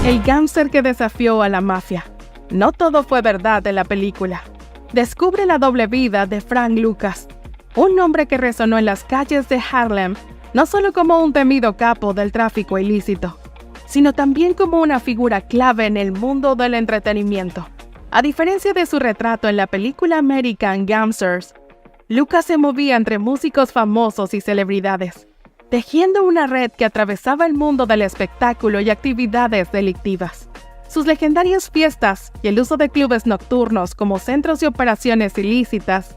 El gángster que desafió a la mafia. No todo fue verdad en la película. Descubre la doble vida de Frank Lucas, un hombre que resonó en las calles de Harlem, no solo como un temido capo del tráfico ilícito, sino también como una figura clave en el mundo del entretenimiento. A diferencia de su retrato en la película American Gangsters, Lucas se movía entre músicos famosos y celebridades, tejiendo una red que atravesaba el mundo del espectáculo y actividades delictivas. Sus legendarias fiestas y el uso de clubes nocturnos como centros de operaciones ilícitas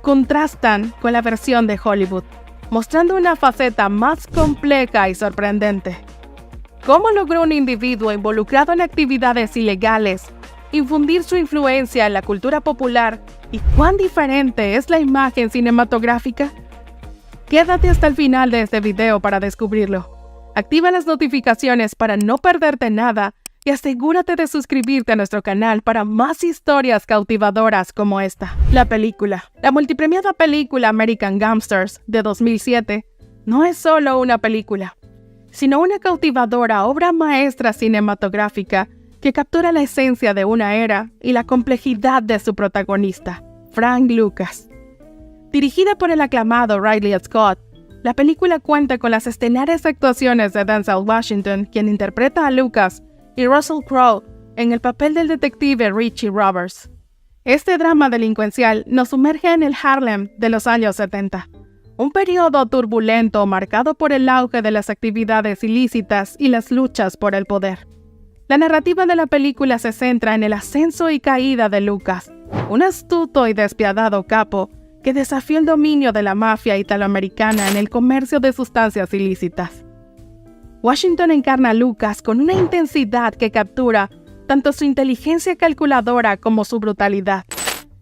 contrastan con la versión de Hollywood, mostrando una faceta más compleja y sorprendente. ¿Cómo logró un individuo involucrado en actividades ilegales infundir su influencia en la cultura popular y cuán diferente es la imagen cinematográfica? Quédate hasta el final de este video para descubrirlo. Activa las notificaciones para no perderte nada y asegúrate de suscribirte a nuestro canal para más historias cautivadoras como esta. La película. La multipremiada película American Gangsters de 2007 no es solo una película, sino una cautivadora obra maestra cinematográfica que captura la esencia de una era y la complejidad de su protagonista, Frank Lucas. Dirigida por el aclamado Ridley Scott, la película cuenta con las estelares actuaciones de Denzel Washington, quien interpreta a Lucas, y Russell Crowe en el papel del detective Richie Roberts. Este drama delincuencial nos sumerge en el Harlem de los años 70, un periodo turbulento marcado por el auge de las actividades ilícitas y las luchas por el poder. La narrativa de la película se centra en el ascenso y caída de Lucas, un astuto y despiadado capo que desafió el dominio de la mafia italoamericana en el comercio de sustancias ilícitas. Washington encarna a Lucas con una intensidad que captura tanto su inteligencia calculadora como su brutalidad.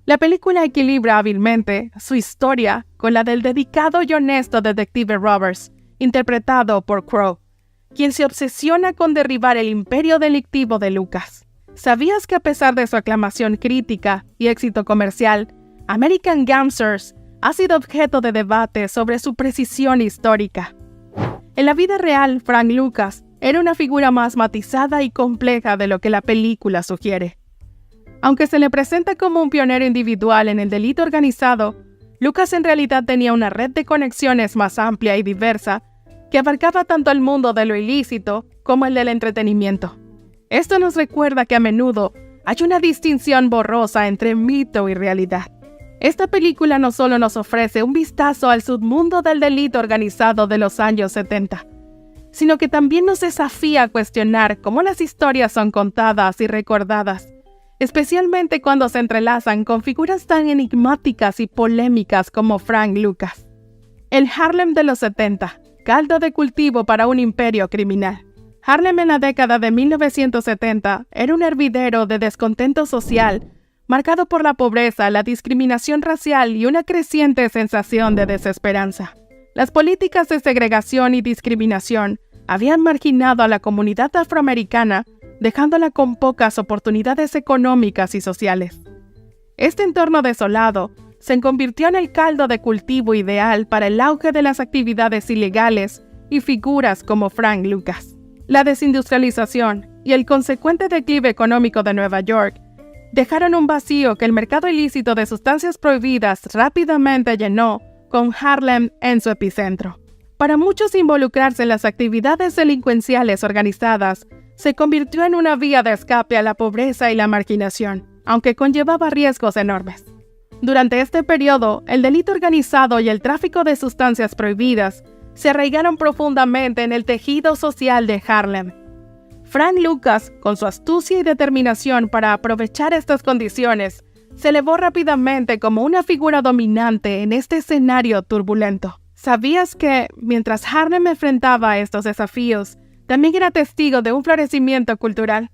La película equilibra hábilmente su historia con la del dedicado y honesto detective Roberts, interpretado por Crowe, quien se obsesiona con derribar el imperio delictivo de Lucas. ¿Sabías que a pesar de su aclamación crítica y éxito comercial, American Gangsters ha sido objeto de debate sobre su precisión histórica? En la vida real, Frank Lucas era una figura más matizada y compleja de lo que la película sugiere. Aunque se le presenta como un pionero individual en el delito organizado, Lucas en realidad tenía una red de conexiones más amplia y diversa que abarcaba tanto el mundo de lo ilícito como el del entretenimiento. Esto nos recuerda que a menudo hay una distinción borrosa entre mito y realidad. Esta película no solo nos ofrece un vistazo al submundo del delito organizado de los años 70, sino que también nos desafía a cuestionar cómo las historias son contadas y recordadas, especialmente cuando se entrelazan con figuras tan enigmáticas y polémicas como Frank Lucas. El Harlem de los 70, caldo de cultivo para un imperio criminal. Harlem en la década de 1970 era un hervidero de descontento social, marcado por la pobreza, la discriminación racial y una creciente sensación de desesperanza. Las políticas de segregación y discriminación habían marginado a la comunidad afroamericana, dejándola con pocas oportunidades económicas y sociales. Este entorno desolado se convirtió en el caldo de cultivo ideal para el auge de las actividades ilegales y figuras como Frank Lucas. La desindustrialización y el consecuente declive económico de Nueva York dejaron un vacío que el mercado ilícito de sustancias prohibidas rápidamente llenó, con Harlem en su epicentro. Para muchos, involucrarse en las actividades delincuenciales organizadas se convirtió en una vía de escape a la pobreza y la marginación, aunque conllevaba riesgos enormes. Durante este periodo, el delito organizado y el tráfico de sustancias prohibidas se arraigaron profundamente en el tejido social de Harlem. Frank Lucas, con su astucia y determinación para aprovechar estas condiciones, se elevó rápidamente como una figura dominante en este escenario turbulento. ¿Sabías que, mientras Harlem enfrentaba estos desafíos, también era testigo de un florecimiento cultural?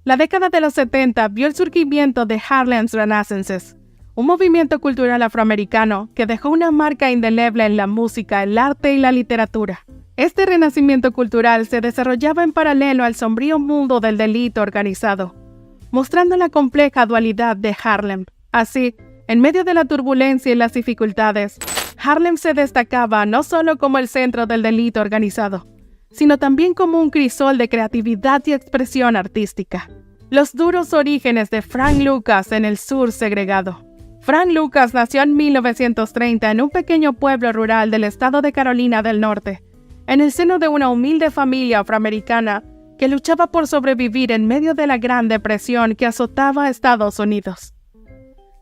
La década de los 70 vio el surgimiento de Harlem's Renaissances, un movimiento cultural afroamericano que dejó una marca indeleble en la música, el arte y la literatura. Este renacimiento cultural se desarrollaba en paralelo al sombrío mundo del delito organizado, mostrando la compleja dualidad de Harlem. Así, en medio de la turbulencia y las dificultades, Harlem se destacaba no solo como el centro del delito organizado, sino también como un crisol de creatividad y expresión artística. Los duros orígenes de Frank Lucas en el sur segregado. Frank Lucas nació en 1930 en un pequeño pueblo rural del estado de Carolina del Norte, en el seno de una humilde familia afroamericana que luchaba por sobrevivir en medio de la Gran Depresión que azotaba a Estados Unidos.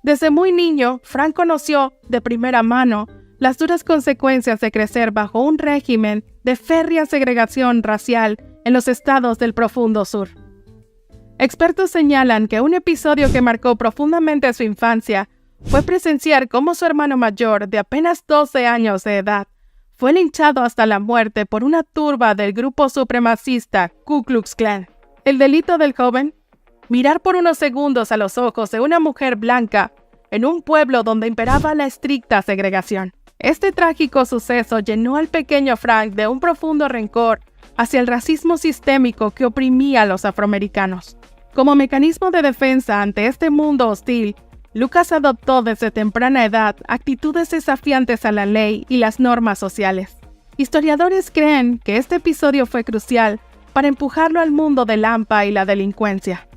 Desde muy niño, Frank conoció de primera mano las duras consecuencias de crecer bajo un régimen de férrea segregación racial en los estados del profundo sur. Expertos señalan que un episodio que marcó profundamente su infancia fue presenciar cómo su hermano mayor, de apenas 12 años de edad, fue linchado hasta la muerte por una turba del grupo supremacista Ku Klux Klan. El delito del joven: mirar por unos segundos a los ojos de una mujer blanca en un pueblo donde imperaba la estricta segregación. Este trágico suceso llenó al pequeño Frank de un profundo rencor hacia el racismo sistémico que oprimía a los afroamericanos. Como mecanismo de defensa ante este mundo hostil, Lucas adoptó desde temprana edad actitudes desafiantes a la ley y las normas sociales. Historiadores creen que este episodio fue crucial para empujarlo al mundo del hampa y la delincuencia.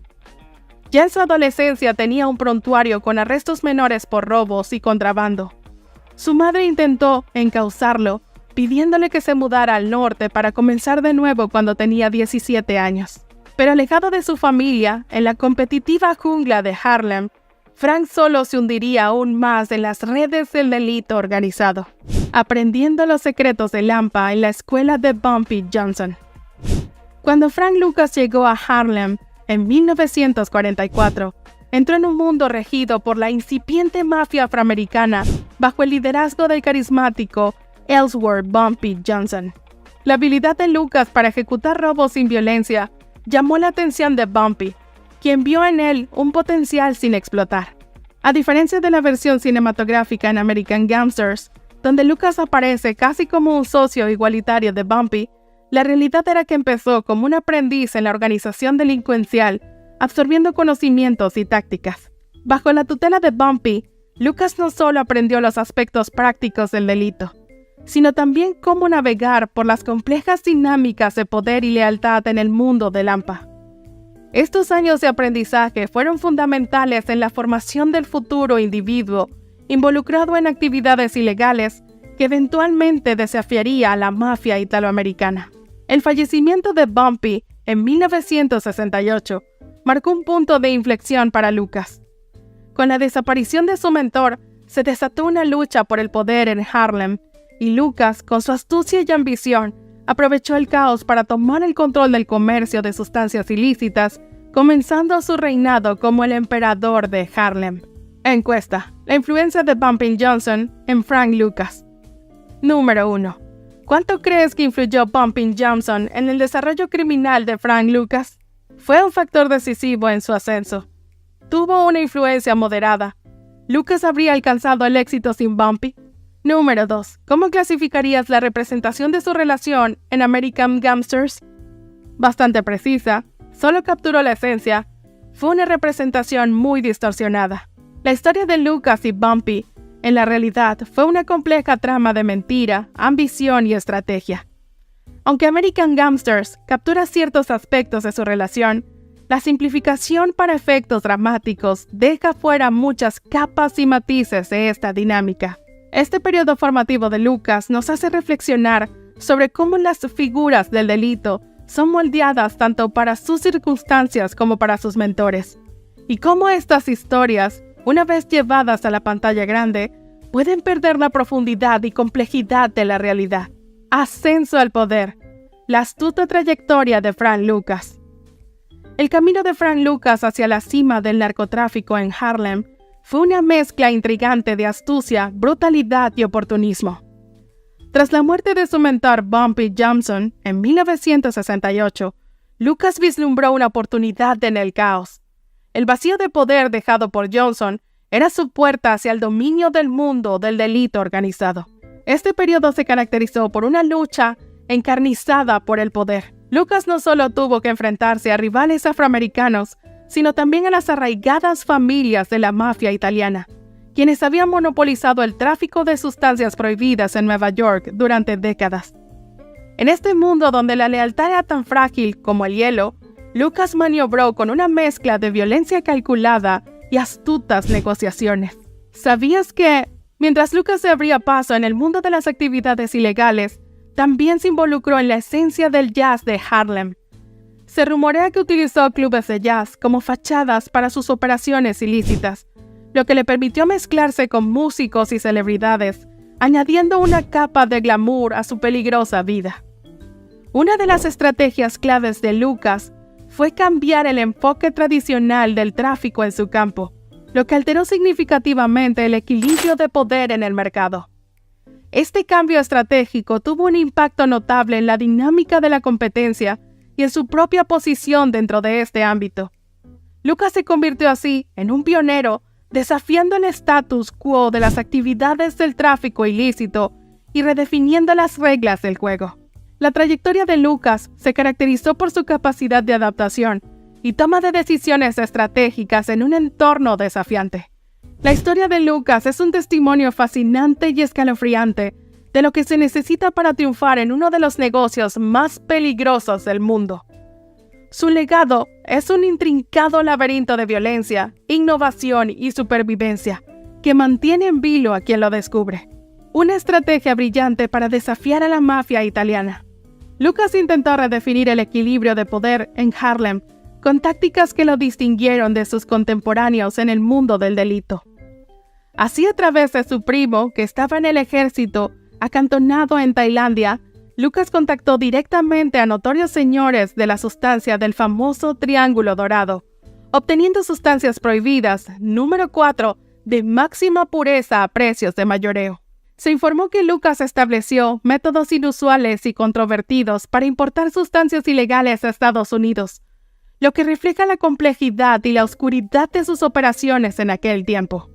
Ya en su adolescencia tenía un prontuario con arrestos menores por robos y contrabando. Su madre intentó encauzarlo, pidiéndole que se mudara al norte para comenzar de nuevo cuando tenía 17 años. Pero alejado de su familia, en la competitiva jungla de Harlem, Frank solo se hundiría aún más en las redes del delito organizado, aprendiendo los secretos del hampa en la escuela de Bumpy Johnson. Cuando Frank Lucas llegó a Harlem en 1944, entró en un mundo regido por la incipiente mafia afroamericana bajo el liderazgo del carismático Ellsworth Bumpy Johnson. La habilidad de Lucas para ejecutar robos sin violencia llamó la atención de Bumpy, quien vio en él un potencial sin explotar. A diferencia de la versión cinematográfica en American Gangsters, donde Lucas aparece casi como un socio igualitario de Bumpy, la realidad era que empezó como un aprendiz en la organización delincuencial, absorbiendo conocimientos y tácticas. Bajo la tutela de Bumpy, Lucas no solo aprendió los aspectos prácticos del delito, sino también cómo navegar por las complejas dinámicas de poder y lealtad en el mundo del hampa. Estos años de aprendizaje fueron fundamentales en la formación del futuro individuo involucrado en actividades ilegales que eventualmente desafiaría a la mafia italoamericana. El fallecimiento de Bumpy en 1968 marcó un punto de inflexión para Lucas. Con la desaparición de su mentor, se desató una lucha por el poder en Harlem, y Lucas, con su astucia y ambición, aprovechó el caos para tomar el control del comercio de sustancias ilícitas, comenzando su reinado como el emperador de Harlem. Encuesta: la influencia de Bumpy Johnson en Frank Lucas. Número 1. ¿Cuánto crees que influyó Bumpy Johnson en el desarrollo criminal de Frank Lucas? Fue un factor decisivo en su ascenso. Tuvo una influencia moderada. ¿Lucas habría alcanzado el éxito sin Bumpy? Número 2. ¿Cómo clasificarías la representación de su relación en American Gangsters? Bastante precisa, solo capturó la esencia. Fue una representación muy distorsionada. La historia de Lucas y Bumpy, en la realidad, fue una compleja trama de mentira, ambición y estrategia. Aunque American Gangsters captura ciertos aspectos de su relación, la simplificación para efectos dramáticos deja fuera muchas capas y matices de esta dinámica. Este periodo formativo de Lucas nos hace reflexionar sobre cómo las figuras del delito son moldeadas tanto para sus circunstancias como para sus mentores, y cómo estas historias, una vez llevadas a la pantalla grande, pueden perder la profundidad y complejidad de la realidad. Ascenso al poder. La astuta trayectoria de Frank Lucas. El camino de Frank Lucas hacia la cima del narcotráfico en Harlem fue una mezcla intrigante de astucia, brutalidad y oportunismo. Tras la muerte de su mentor Bumpy Johnson en 1968, Lucas vislumbró una oportunidad en el caos. El vacío de poder dejado por Johnson era su puerta hacia el dominio del mundo del delito organizado. Este periodo se caracterizó por una lucha encarnizada por el poder. Lucas no solo tuvo que enfrentarse a rivales afroamericanos, sino también a las arraigadas familias de la mafia italiana, quienes habían monopolizado el tráfico de sustancias prohibidas en Nueva York durante décadas. En este mundo donde la lealtad era tan frágil como el hielo, Lucas maniobró con una mezcla de violencia calculada y astutas negociaciones. ¿Sabías que, mientras Lucas se abría paso en el mundo de las actividades ilegales, también se involucró en la esencia del jazz de Harlem? Se rumorea que utilizó clubes de jazz como fachadas para sus operaciones ilícitas, lo que le permitió mezclarse con músicos y celebridades, añadiendo una capa de glamour a su peligrosa vida. Una de las estrategias claves de Lucas fue cambiar el enfoque tradicional del tráfico en su campo, lo que alteró significativamente el equilibrio de poder en el mercado. Este cambio estratégico tuvo un impacto notable en la dinámica de la competencia y en su propia posición dentro de este ámbito. Lucas se convirtió así en un pionero, desafiando el status quo de las actividades del tráfico ilícito y redefiniendo las reglas del juego. La trayectoria de Lucas se caracterizó por su capacidad de adaptación y toma de decisiones estratégicas en un entorno desafiante. La historia de Lucas es un testimonio fascinante y escalofriante de lo que se necesita para triunfar en uno de los negocios más peligrosos del mundo. Su legado es un intrincado laberinto de violencia, innovación y supervivencia que mantiene en vilo a quien lo descubre. Una estrategia brillante para desafiar a la mafia italiana. Lucas intentó redefinir el equilibrio de poder en Harlem con tácticas que lo distinguieron de sus contemporáneos en el mundo del delito. Así, a través de su primo, que estaba en el ejército, acantonado en Tailandia, Lucas contactó directamente a notorios señores de la sustancia del famoso Triángulo Dorado, obteniendo sustancias prohibidas, número 4, de máxima pureza a precios de mayoreo. Se informó que Lucas estableció métodos inusuales y controvertidos para importar sustancias ilegales a Estados Unidos, lo que refleja la complejidad y la oscuridad de sus operaciones en aquel tiempo.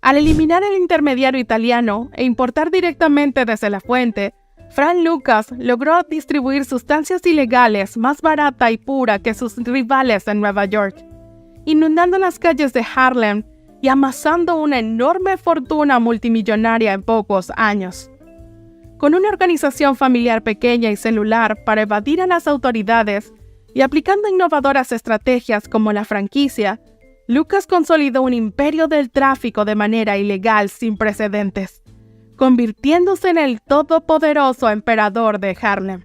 Al eliminar el intermediario italiano e importar directamente desde la fuente, Frank Lucas logró distribuir sustancias ilegales más barata y pura que sus rivales en Nueva York, inundando las calles de Harlem y amasando una enorme fortuna multimillonaria en pocos años. Con una organización familiar pequeña y celular para evadir a las autoridades y aplicando innovadoras estrategias como la franquicia, Lucas consolidó un imperio del tráfico de manera ilegal sin precedentes, convirtiéndose en el todopoderoso emperador de Harlem.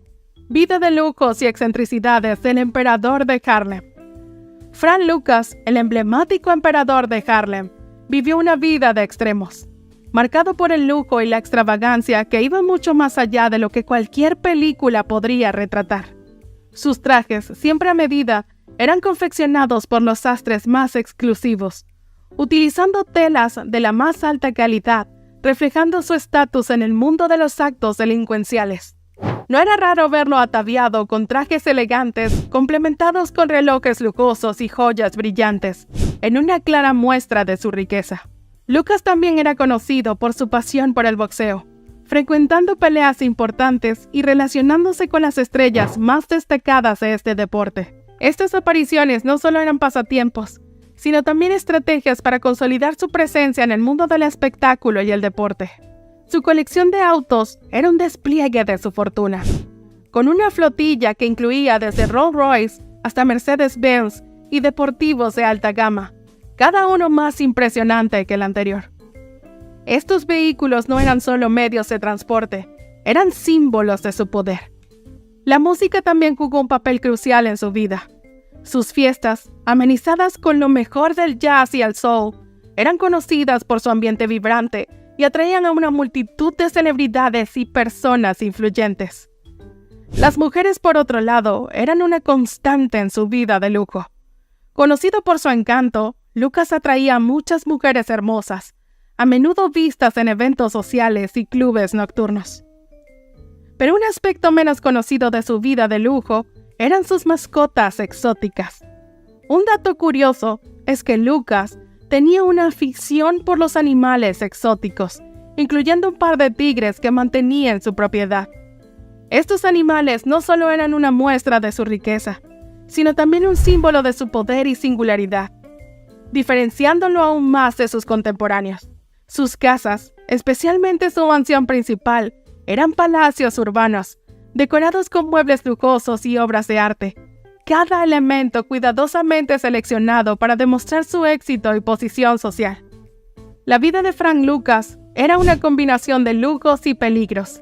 Vida de lujos y excentricidades del emperador de Harlem. Frank Lucas, el emblemático emperador de Harlem, vivió una vida de extremos, marcado por el lujo y la extravagancia que iba mucho más allá de lo que cualquier película podría retratar. Sus trajes, siempre a medida, eran confeccionados por los sastres más exclusivos, utilizando telas de la más alta calidad, reflejando su estatus en el mundo de los actos delincuenciales. No era raro verlo ataviado con trajes elegantes, complementados con relojes lujosos y joyas brillantes, en una clara muestra de su riqueza. Lucas también era conocido por su pasión por el boxeo, frecuentando peleas importantes y relacionándose con las estrellas más destacadas de este deporte. Estas apariciones no solo eran pasatiempos, sino también estrategias para consolidar su presencia en el mundo del espectáculo y el deporte. Su colección de autos era un despliegue de su fortuna, con una flotilla que incluía desde Rolls Royce hasta Mercedes-Benz y deportivos de alta gama, cada uno más impresionante que el anterior. Estos vehículos no eran solo medios de transporte, eran símbolos de su poder. La música también jugó un papel crucial en su vida. Sus fiestas, amenizadas con lo mejor del jazz y el soul, eran conocidas por su ambiente vibrante y atraían a una multitud de celebridades y personas influyentes. Las mujeres, por otro lado, eran una constante en su vida de lujo. Conocido por su encanto, Lucas atraía a muchas mujeres hermosas, a menudo vistas en eventos sociales y clubes nocturnos. Pero un aspecto menos conocido de su vida de lujo eran sus mascotas exóticas. Un dato curioso es que Lucas tenía una afición por los animales exóticos, incluyendo un par de tigres que mantenía en su propiedad. Estos animales no solo eran una muestra de su riqueza, sino también un símbolo de su poder y singularidad, diferenciándolo aún más de sus contemporáneos. Sus casas, especialmente su mansión principal, eran palacios urbanos, decorados con muebles lujosos y obras de arte, cada elemento cuidadosamente seleccionado para demostrar su éxito y posición social. La vida de Frank Lucas era una combinación de lujos y peligros.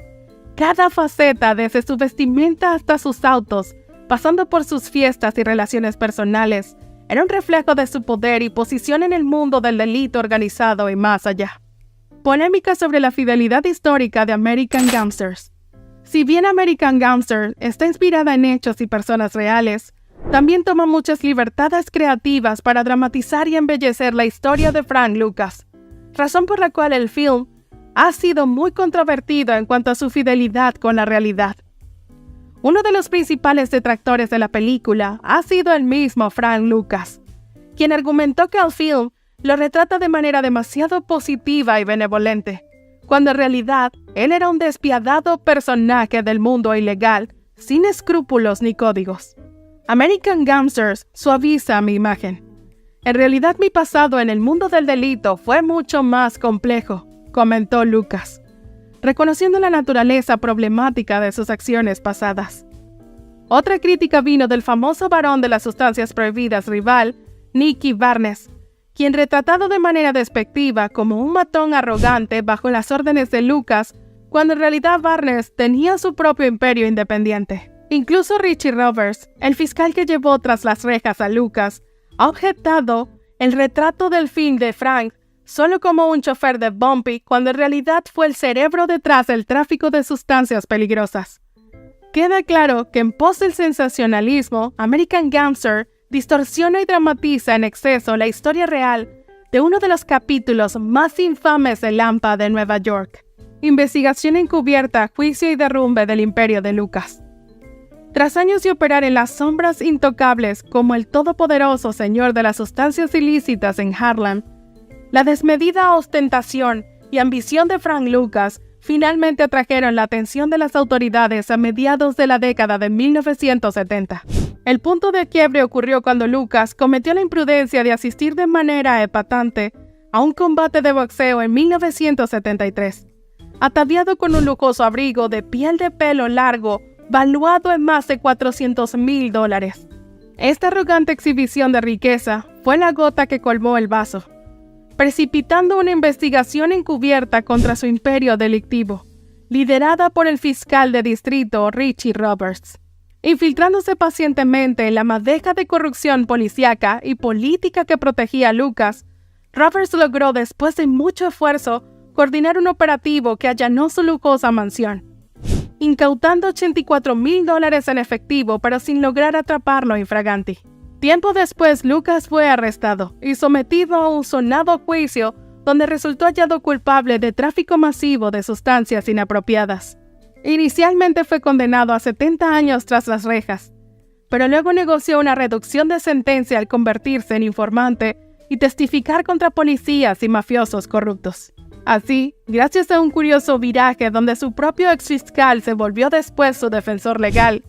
Cada faceta, desde su vestimenta hasta sus autos, pasando por sus fiestas y relaciones personales, era un reflejo de su poder y posición en el mundo del delito organizado y más allá. Polémica sobre la fidelidad histórica de American Gangsters. Si bien American Gangster está inspirada en hechos y personas reales, también toma muchas libertades creativas para dramatizar y embellecer la historia de Frank Lucas, razón por la cual el film ha sido muy controvertido en cuanto a su fidelidad con la realidad. Uno de los principales detractores de la película ha sido el mismo Frank Lucas, quien argumentó que el film lo retrata de manera demasiado positiva y benevolente, cuando en realidad él era un despiadado personaje del mundo ilegal, sin escrúpulos ni códigos. American Gangsters suaviza mi imagen. En realidad mi pasado en el mundo del delito fue mucho más complejo, comentó Lucas, reconociendo la naturaleza problemática de sus acciones pasadas. Otra crítica vino del famoso varón de las sustancias prohibidas rival, Nicky Barnes, quien retratado de manera despectiva como un matón arrogante bajo las órdenes de Lucas, cuando en realidad Barnes tenía su propio imperio independiente. Incluso Richie Roberts, el fiscal que llevó tras las rejas a Lucas, ha objetado el retrato del film de Frank solo como un chofer de Bumpy, cuando en realidad fue el cerebro detrás del tráfico de sustancias peligrosas. Queda claro que en pos del sensacionalismo, American Gangster distorsiona y dramatiza en exceso la historia real de uno de los capítulos más infames del AMPA de Nueva York. Investigación encubierta, juicio y derrumbe del imperio de Lucas. Tras años de operar en las sombras intocables como el todopoderoso señor de las sustancias ilícitas en Harlem, la desmedida ostentación y ambición de Frank Lucas finalmente atrajeron la atención de las autoridades a mediados de la década de 1970. El punto de quiebre ocurrió cuando Lucas cometió la imprudencia de asistir de manera epatante a un combate de boxeo en 1973, ataviado con un lujoso abrigo de piel de pelo largo valuado en más de $400,000. Esta arrogante exhibición de riqueza fue la gota que colmó el vaso, precipitando una investigación encubierta contra su imperio delictivo, liderada por el fiscal de distrito Richie Roberts. Infiltrándose pacientemente en la madeja de corrupción policíaca y política que protegía a Lucas, Roberts logró, después de mucho esfuerzo, coordinar un operativo que allanó su lujosa mansión, incautando $84,000 en efectivo, pero sin lograr atraparlo infraganti. Tiempo después, Lucas fue arrestado y sometido a un sonado juicio donde resultó hallado culpable de tráfico masivo de sustancias inapropiadas. Inicialmente fue condenado a 70 años tras las rejas, pero luego negoció una reducción de sentencia al convertirse en informante y testificar contra policías y mafiosos corruptos. Así, gracias a un curioso viraje donde su propio exfiscal se volvió después su defensor legal,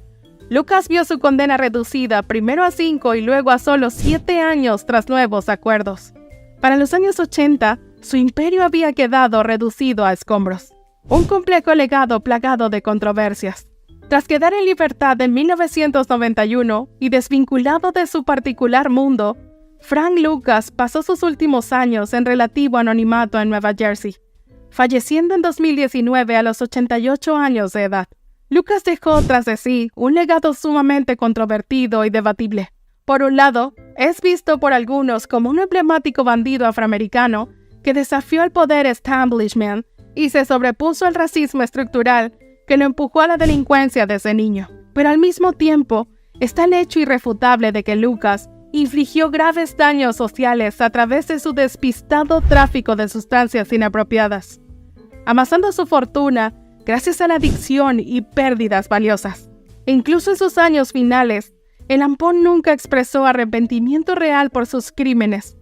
Lucas vio su condena reducida primero a 5 y luego a solo 7 años tras nuevos acuerdos. Para los años 80, su imperio había quedado reducido a escombros, un complejo legado plagado de controversias. Tras quedar en libertad en 1991 y desvinculado de su particular mundo, Frank Lucas pasó sus últimos años en relativo anonimato en Nueva Jersey, falleciendo en 2019 a los 88 años de edad. Lucas dejó tras de sí un legado sumamente controvertido y debatible. Por un lado, es visto por algunos como un emblemático bandido afroamericano que desafió al poder establishment y se sobrepuso al racismo estructural que lo empujó a la delincuencia desde niño. Pero al mismo tiempo, está el hecho irrefutable de que Lucas infligió graves daños sociales a través de su despistado tráfico de sustancias inapropiadas, amasando su fortuna gracias a la adicción y pérdidas valiosas. Incluso en sus años finales, el ampón nunca expresó arrepentimiento real por sus crímenes,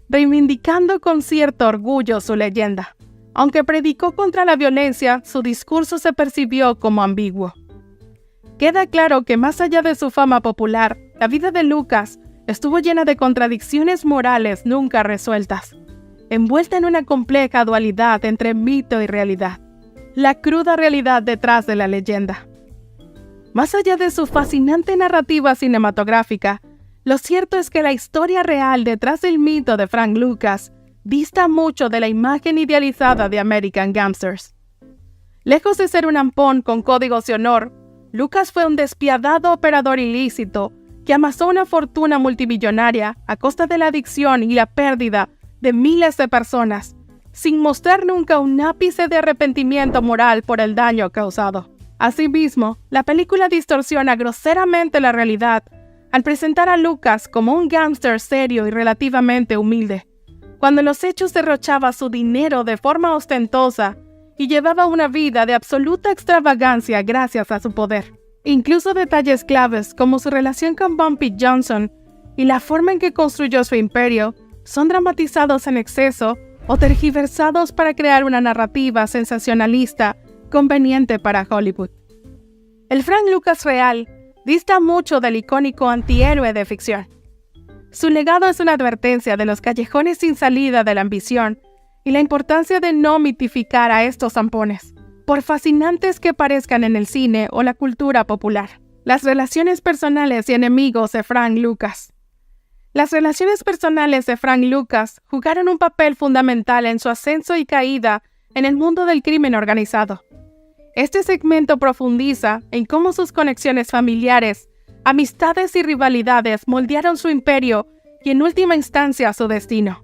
reivindicando con cierto orgullo su leyenda. Aunque predicó contra la violencia, su discurso se percibió como ambiguo. Queda claro que más allá de su fama popular, la vida de Lucas estuvo llena de contradicciones morales nunca resueltas, envuelta en una compleja dualidad entre mito y realidad, la cruda realidad detrás de la leyenda. Más allá de su fascinante narrativa cinematográfica, lo cierto es que la historia real detrás del mito de Frank Lucas dista mucho de la imagen idealizada de American Gangsters. Lejos de ser un ampón con códigos de honor, Lucas fue un despiadado operador ilícito que amasó una fortuna multimillonaria a costa de la adicción y la pérdida de miles de personas, sin mostrar nunca un ápice de arrepentimiento moral por el daño causado. Asimismo, la película distorsiona groseramente la realidad al presentar a Lucas como un gángster serio y relativamente humilde, cuando en los hechos derrochaba su dinero de forma ostentosa y llevaba una vida de absoluta extravagancia gracias a su poder. Incluso detalles claves como su relación con Bumpy Johnson y la forma en que construyó su imperio son dramatizados en exceso o tergiversados para crear una narrativa sensacionalista conveniente para Hollywood. El Frank Lucas real dista mucho del icónico antihéroe de ficción. Su legado es una advertencia de los callejones sin salida de la ambición y la importancia de no mitificar a estos zampones, por fascinantes que parezcan en el cine o la cultura popular. Las relaciones personales y enemigos de Frank Lucas. Las relaciones personales de Frank Lucas jugaron un papel fundamental en su ascenso y caída en el mundo del crimen organizado. Este segmento profundiza en cómo sus conexiones familiares, amistades y rivalidades moldearon su imperio y en última instancia su destino.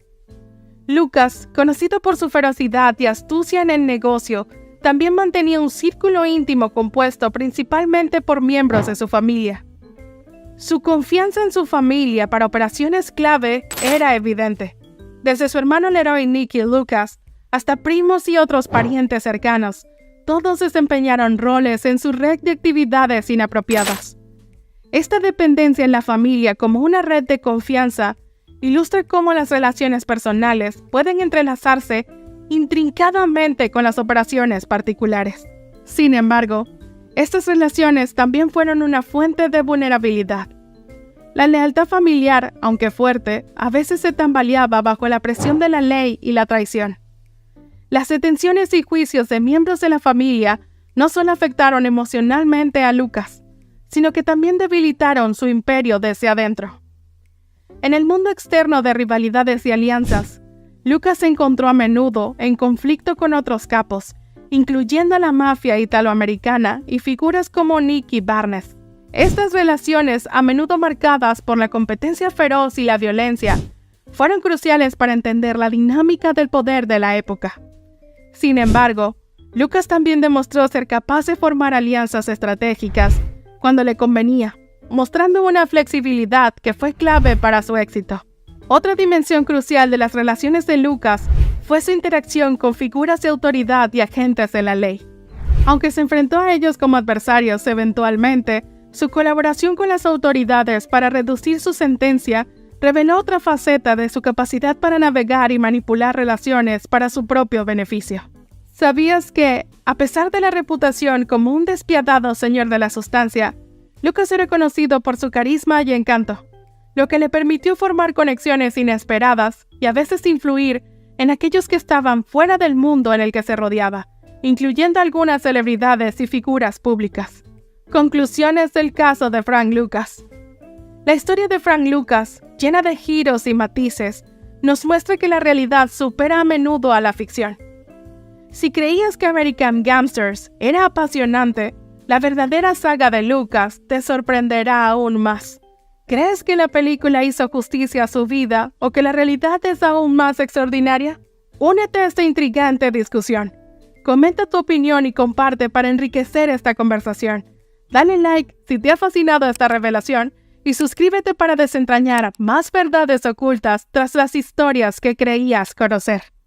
Lucas, conocido por su ferocidad y astucia en el negocio, también mantenía un círculo íntimo compuesto principalmente por miembros de su familia. Su confianza en su familia para operaciones clave era evidente, desde su hermano Leroy Nicky Lucas hasta primos y otros parientes cercanos. Todos desempeñaron roles en su red de actividades inapropiadas. Esta dependencia en la familia como una red de confianza ilustra cómo las relaciones personales pueden entrelazarse intrincadamente con las operaciones particulares. Sin embargo, estas relaciones también fueron una fuente de vulnerabilidad. La lealtad familiar, aunque fuerte, a veces se tambaleaba bajo la presión de la ley y la traición. Las detenciones y juicios de miembros de la familia no solo afectaron emocionalmente a Lucas, sino que también debilitaron su imperio desde adentro. En el mundo externo de rivalidades y alianzas, Lucas se encontró a menudo en conflicto con otros capos, incluyendo a la mafia italoamericana y figuras como Nicky Barnes. Estas relaciones, a menudo marcadas por la competencia feroz y la violencia, fueron cruciales para entender la dinámica del poder de la época. Sin embargo, Lucas también demostró ser capaz de formar alianzas estratégicas cuando le convenía, mostrando una flexibilidad que fue clave para su éxito. Otra dimensión crucial de las relaciones de Lucas fue su interacción con figuras de autoridad y agentes de la ley. Aunque se enfrentó a ellos como adversarios eventualmente, su colaboración con las autoridades para reducir su sentencia reveló otra faceta de su capacidad para navegar y manipular relaciones para su propio beneficio. ¿Sabías que, a pesar de la reputación como un despiadado señor de la sustancia, Lucas era conocido por su carisma y encanto, lo que le permitió formar conexiones inesperadas y a veces influir en aquellos que estaban fuera del mundo en el que se rodeaba, incluyendo algunas celebridades y figuras públicas? Conclusiones del caso de Frank Lucas. La historia de Frank Lucas, llena de giros y matices, nos muestra que la realidad supera a menudo a la ficción. Si creías que American Gangsters era apasionante, la verdadera saga de Lucas te sorprenderá aún más. ¿Crees que la película hizo justicia a su vida o que la realidad es aún más extraordinaria? Únete a esta intrigante discusión. Comenta tu opinión y comparte para enriquecer esta conversación. Dale like si te ha fascinado esta revelación y suscríbete para desentrañar más verdades ocultas tras las historias que creías conocer.